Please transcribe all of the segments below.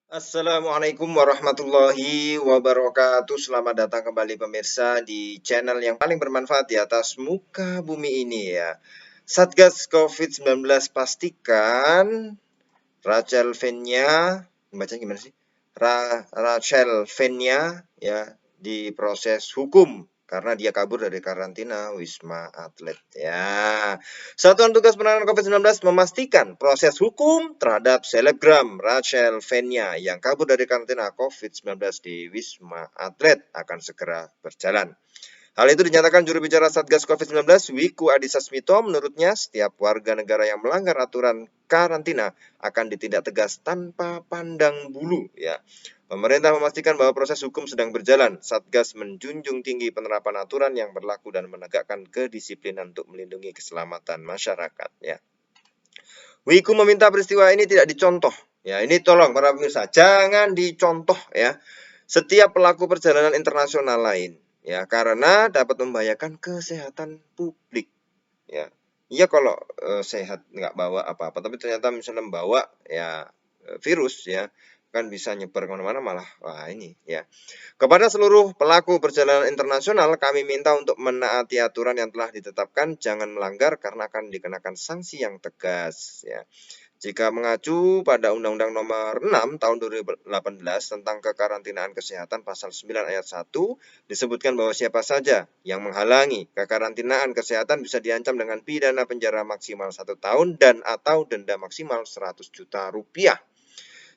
Assalamualaikum warahmatullahi wabarakatuh. Selamat datang kembali pemirsa di channel yang paling bermanfaat di atas muka bumi ini ya. Satgas COVID-19 pastikan Rachel Fenya, bacanya gimana sih? Rachel Fenya ya diproses hukum karena dia kabur dari karantina Wisma Atlet ya. Satuan Tugas Penanganan COVID-19 memastikan proses hukum terhadap selebgram Rachel Fenya yang kabur dari karantina COVID-19 di Wisma Atlet akan segera berjalan. Hal itu dinyatakan juru bicara Satgas COVID-19, Wiku Adhisa Smito. Menurutnya, setiap warga negara yang melanggar aturan karantina akan ditindak tegas tanpa pandang bulu. Ya, pemerintah memastikan bahwa proses hukum sedang berjalan. Satgas menjunjung tinggi penerapan aturan yang berlaku dan menegakkan kedisiplinan untuk melindungi keselamatan masyarakat. Ya, Wiku meminta peristiwa ini tidak dicontoh. Ya, ini tolong para pemirsa, jangan dicontoh ya. Setiap pelaku perjalanan internasional lain ya karena dapat membahayakan kesehatan publik ya. Iya kalau sehat nggak bawa apa-apa tapi ternyata misalnya membawa ya virus ya kan bisa nyebar kemana-mana malah wah ini ya. Kepada seluruh pelaku perjalanan internasional kami minta untuk menaati aturan yang telah ditetapkan, jangan melanggar karena akan dikenakan sanksi yang tegas ya. Jika mengacu pada Undang-Undang Nomor 6 Tahun 2018 tentang kekarantinaan kesehatan pasal 9 ayat 1 disebutkan bahwa siapa saja yang menghalangi kekarantinaan kesehatan bisa diancam dengan pidana penjara maksimal 1 tahun dan atau denda maksimal 100 juta rupiah.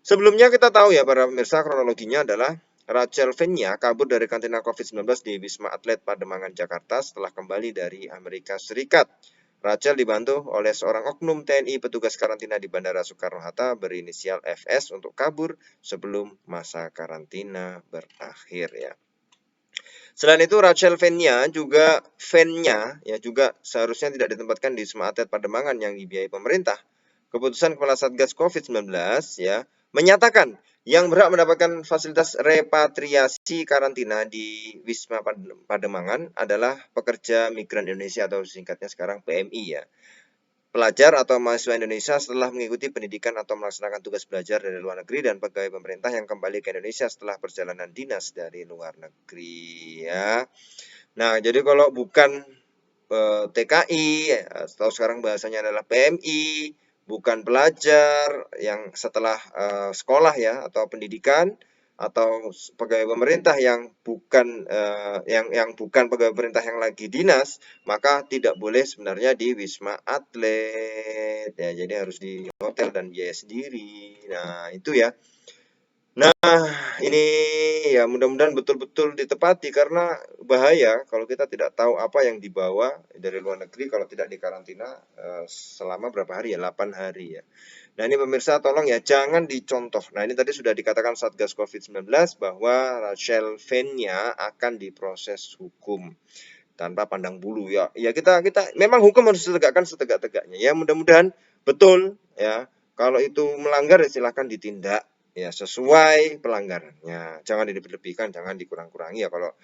Sebelumnya kita tahu ya para pemirsa, kronologinya adalah Rachel Fenya kabur dari karantina COVID-19 di Wisma Atlet Pademangan, Jakarta setelah kembali dari Amerika Serikat. Rachel dibantu oleh seorang oknum TNI petugas karantina di Bandara Soekarno-Hatta berinisial FS untuk kabur sebelum masa karantina berakhir ya. Selain itu Rachel Fenya juga seharusnya tidak ditempatkan di Wisma Atlet Pademangan yang dibiayai pemerintah. Keputusan Kepala Satgas COVID-19 ya menyatakan yang berhak mendapatkan fasilitas repatriasi karantina di Wisma Pademangan adalah pekerja migran Indonesia atau singkatnya sekarang PMI ya. Pelajar atau mahasiswa Indonesia setelah mengikuti pendidikan atau melaksanakan tugas belajar dari luar negeri dan pegawai pemerintah yang kembali ke Indonesia setelah perjalanan dinas dari luar negeri ya. Nah, jadi kalau bukan TKI atau sekarang bahasanya adalah PMI, bukan pelajar yang setelah sekolah ya atau pendidikan atau pegawai pemerintah yang bukan yang bukan pegawai pemerintah yang lagi dinas, maka tidak boleh sebenarnya di Wisma Atlet ya. Jadi harus di hotel dan biaya sendiri. Nah, itu ya. Nah, ini ya mudah-mudahan betul-betul ditepati karena bahaya kalau kita tidak tahu apa yang dibawa dari luar negeri kalau tidak dikarantina selama berapa hari ya, 8 hari ya. Nah, ini pemirsa tolong ya jangan dicontoh. Nah, ini tadi sudah dikatakan Satgas COVID-19 bahwa Rachel Fenya akan diproses hukum tanpa pandang bulu ya. Ya kita memang hukum harus ditegakkan setegak-tegaknya ya. Mudah-mudahan betul ya. Kalau itu melanggar ya silahkan ditindak ya sesuai pelanggarannya. Jangan dilebih-lebihkan, jangan dikurang-kurangi ya kalau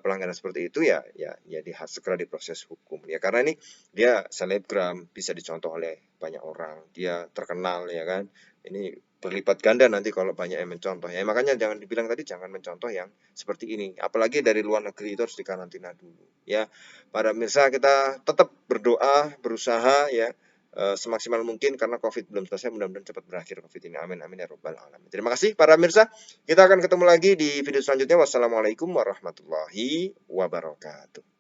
pelanggaran seperti itu ya segera diproses hukum ya karena ini dia selebgram bisa dicontoh oleh banyak orang. Dia terkenal ya kan. Ini berlipat ganda nanti kalau banyak yang mencontoh ya. Makanya jangan dibilang tadi jangan mencontoh yang seperti ini. Apalagi dari luar negeri itu harus dikarantina dulu ya. Para pemirsa kita tetap berdoa, berusaha ya semaksimal mungkin karena COVID belum selesai, mudah-mudahan cepat berakhir COVID ini. Amin amin ya rabbal alamin. Terima kasih para pemirsa. Kita akan ketemu lagi di video selanjutnya. Wassalamualaikum warahmatullahi wabarakatuh.